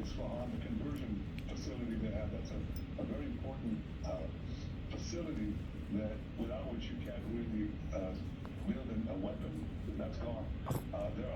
Isfahan, the conversion facility they have, that's a very important facility that without which you can't really wield a weapon. That's gone. There